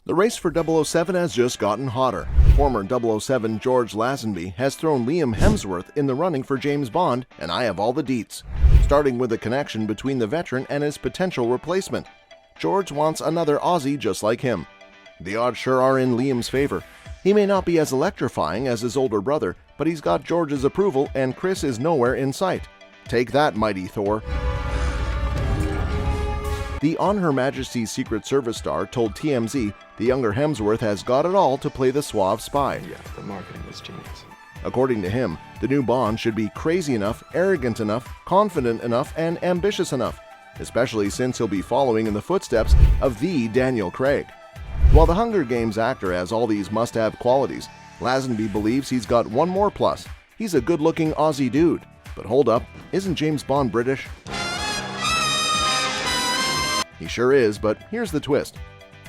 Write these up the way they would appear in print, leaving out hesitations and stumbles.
The race for 007 has just gotten hotter. Former 007 George Lazenby has thrown Liam Hemsworth in the running for James Bond, and I have all the deets. Starting with the connection between the veteran and his potential replacement. George wants another Aussie just like him. The odds sure are in Liam's favor. He may not be as electrifying as his older brother, but he's got George's approval and Chris is nowhere in sight. Take that, mighty Thor. The On Her Majesty's Secret Service star told TMZ the younger Hemsworth has got it all to play the suave spy. Yeah, the marketing was genius. According to him, the new Bond should be crazy enough, arrogant enough, confident enough, and ambitious enough, especially since he'll be following in the footsteps of the Daniel Craig. While the Hunger Games actor has all these must-have qualities, Lazenby believes he's got one more plus. He's a good-looking Aussie dude. But hold up, isn't James Bond British? He sure is, but here's the twist.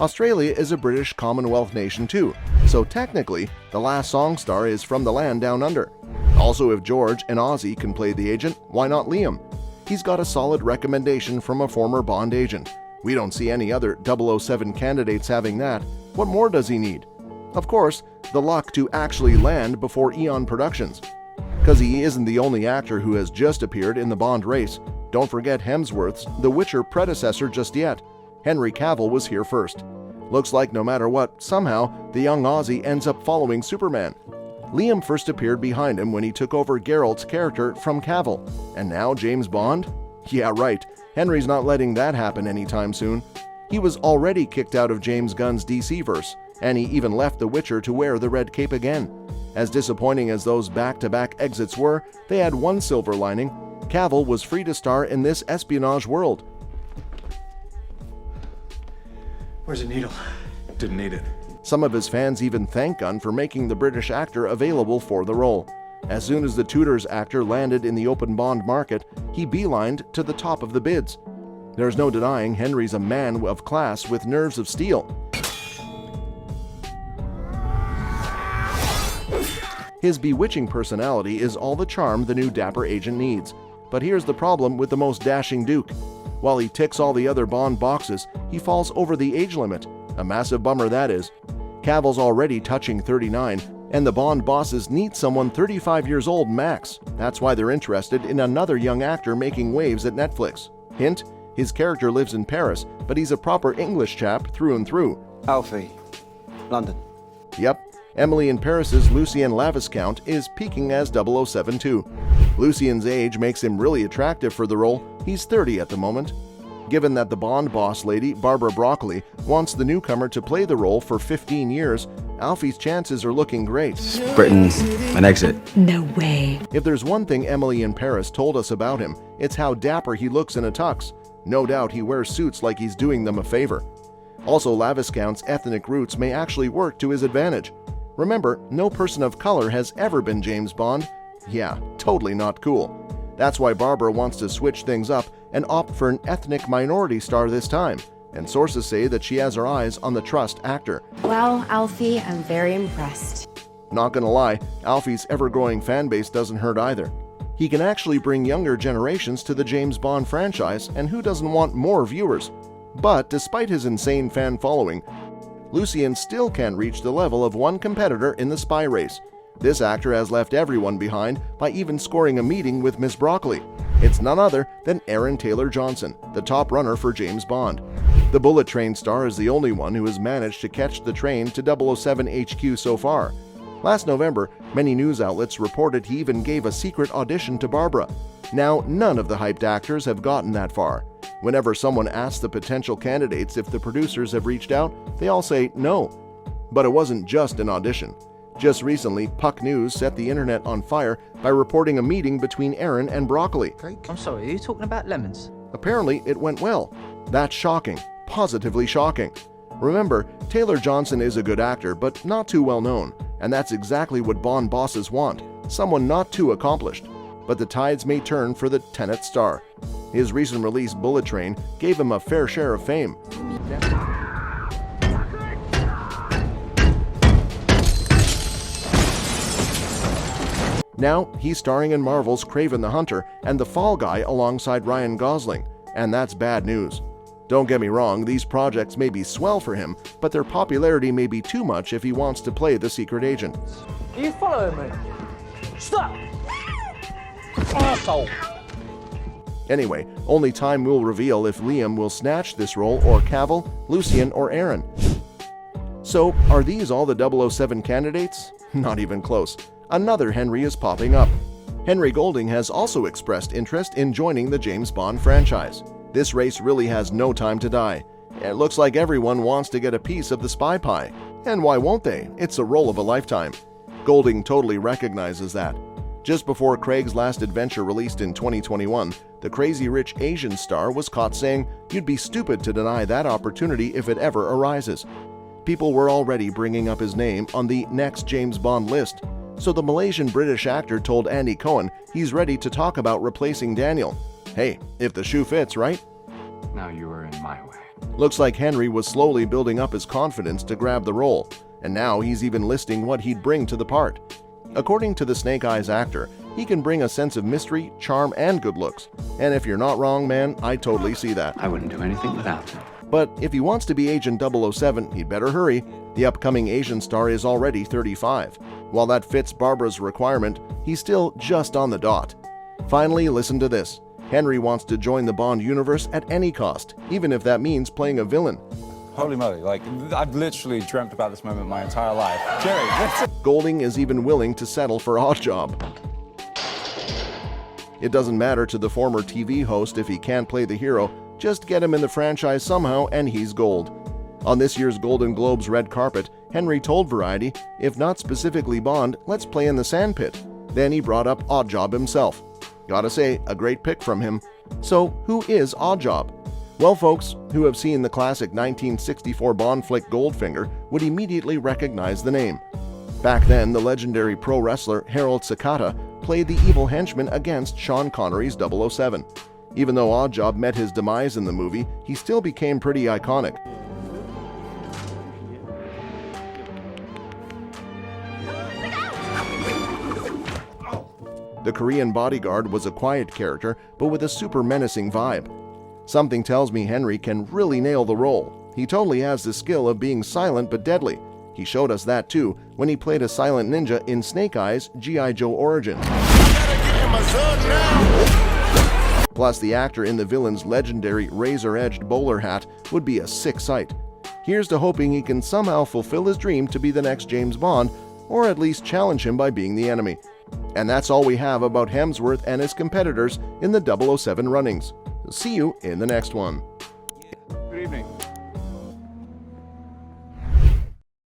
Australia is a British Commonwealth nation too, so technically, the last song star is from the land down under. Also, if George, an Aussie, can play the agent, why not Liam? He's got a solid recommendation from a former Bond agent. We don't see any other 007 candidates having that. What more does he need? Of course, the luck to actually land before Eon Productions. Because he isn't the only actor who has just appeared in the Bond race. Don't forget Hemsworth's The Witcher predecessor just yet. Henry Cavill was here first. Looks like no matter what, somehow, the young Aussie ends up following Superman. Liam first appeared behind him when he took over Geralt's character from Cavill. And now James Bond? Yeah, right. Henry's not letting that happen anytime soon. He was already kicked out of James Gunn's DC-verse, and he even left The Witcher to wear the red cape again. As disappointing as those back-to-back exits were, they had one silver lining. Cavill was free to star in this espionage world. Where's the needle? Didn't need it. Some of his fans even thank Gunn for making the British actor available for the role. As soon as the Tudors actor landed in the open Bond market, he beelined to the top of the bids. There's no denying Henry's a man of class with nerves of steel. His bewitching personality is all the charm the new dapper agent needs. But here's the problem with the most dashing Duke. While he ticks all the other Bond boxes, he falls over the age limit. A massive bummer that is. Cavill's already touching 39, and the Bond bosses need someone 35 years old max. That's why they're interested in another young actor making waves at Netflix. Hint, his character lives in Paris, but he's a proper English chap through and through. Alfie, London. Yep, Emily in Paris's Lucien Laviscount is peaking as 007 too. Lucien's age makes him really attractive for the role. He's 30 at the moment. Given that the Bond boss lady, Barbara Broccoli, wants the newcomer to play the role for 15 years, Alfie's chances are looking great. Britain, an exit. No way. If there's one thing Emily in Paris told us about him, it's how dapper he looks in a tux. No doubt he wears suits like he's doing them a favor. Also, Laviscount's ethnic roots may actually work to his advantage. Remember, no person of color has ever been James Bond. Yeah, totally not cool. That's why Barbara wants to switch things up and opt for an ethnic minority star this time, and sources say that she has her eyes on the trust actor. Well, Alfie, I'm very impressed. Not gonna lie, Alfie's ever-growing fan base doesn't hurt either. He can actually bring younger generations to the James Bond franchise, and who doesn't want more viewers? But despite his insane fan following, Lucien still can't reach the level of one competitor in the spy race. This actor has left everyone behind by even scoring a meeting with Miss Broccoli. It's none other than Aaron Taylor-Johnson, the top runner for James Bond. The Bullet Train star is the only one who has managed to catch the train to 007 HQ so far. Last November, many news outlets reported he even gave a secret audition to Barbara. Now, none of the hyped actors have gotten that far. Whenever someone asks the potential candidates if the producers have reached out, they all say no. But it wasn't just an audition. Just recently, Puck News set the internet on fire by reporting a meeting between Aaron and Broccoli. I'm sorry, are you talking about lemons? Apparently, it went well. That's shocking. Positively shocking. Remember, Taylor-Johnson is a good actor, but not too well known, and that's exactly what Bond bosses want, someone not too accomplished. But the tides may turn for the Tenet star. His recent release, Bullet Train, gave him a fair share of fame. Now, he's starring in Marvel's Kraven the Hunter and The Fall Guy alongside Ryan Gosling, and that's bad news. Don't get me wrong, these projects may be swell for him, but their popularity may be too much if he wants to play the secret agent. Are you following me? Stop! Arsehole! Anyway, only time will reveal if Liam will snatch this role, or Cavill, Lucien, or Aaron. So, are these all the 007 candidates? Not even close. Another Henry is popping up. Henry Golding has also expressed interest in joining the James Bond franchise. This race really has no time to die. It looks like everyone wants to get a piece of the spy pie. And why won't they? It's a role of a lifetime. Golding totally recognizes that. Just before Craig's last adventure released in 2021, the crazy rich Asian star was caught saying you'd be stupid to deny that opportunity if it ever arises. People were already bringing up his name on the next James Bond list, so the Malaysian-British actor told Andy Cohen he's ready to talk about replacing Daniel. Hey, if the shoe fits, right? Now you are in my way. Looks like Henry was slowly building up his confidence to grab the role, and now he's even listing what he'd bring to the part. According to the Snake Eyes actor, he can bring a sense of mystery, charm, and good looks. And if you're not wrong, man, I totally see that. I wouldn't do anything without him. But if he wants to be Agent 007, he'd better hurry. The upcoming Asian star is already 35. While that fits Barbara's requirement, he's still just on the dot. Finally, listen to this. Henry wants to join the Bond universe at any cost, even if that means playing a villain. Holy moly, like, I've literally dreamt about this moment my entire life. Jerry, that's Golding is even willing to settle for Oddjob. It doesn't matter to the former TV host if he can't play the hero, just get him in the franchise somehow and he's gold. On this year's Golden Globes red carpet, Henry told Variety, if not specifically Bond, let's play in the sandpit. Then he brought up Oddjob himself. Gotta say, a great pick from him. So, who is Oddjob? Well, folks who have seen the classic 1964 Bond flick Goldfinger would immediately recognize the name. Back then, the legendary pro wrestler Harold Sakata played the evil henchman against Sean Connery's 007. Even though Oddjob met his demise in the movie, he still became pretty iconic. The Korean bodyguard was a quiet character, but with a super menacing vibe. Something tells me Henry can really nail the role. He totally has the skill of being silent but deadly. He showed us that too when he played a silent ninja in Snake Eyes' G.I. Joe Origins. Plus, the actor in the villain's legendary razor-edged bowler hat would be a sick sight. Here's to hoping he can somehow fulfill his dream to be the next James Bond, or at least challenge him by being the enemy. And that's all we have about Hemsworth and his competitors in the 007 runnings. See you in the next one.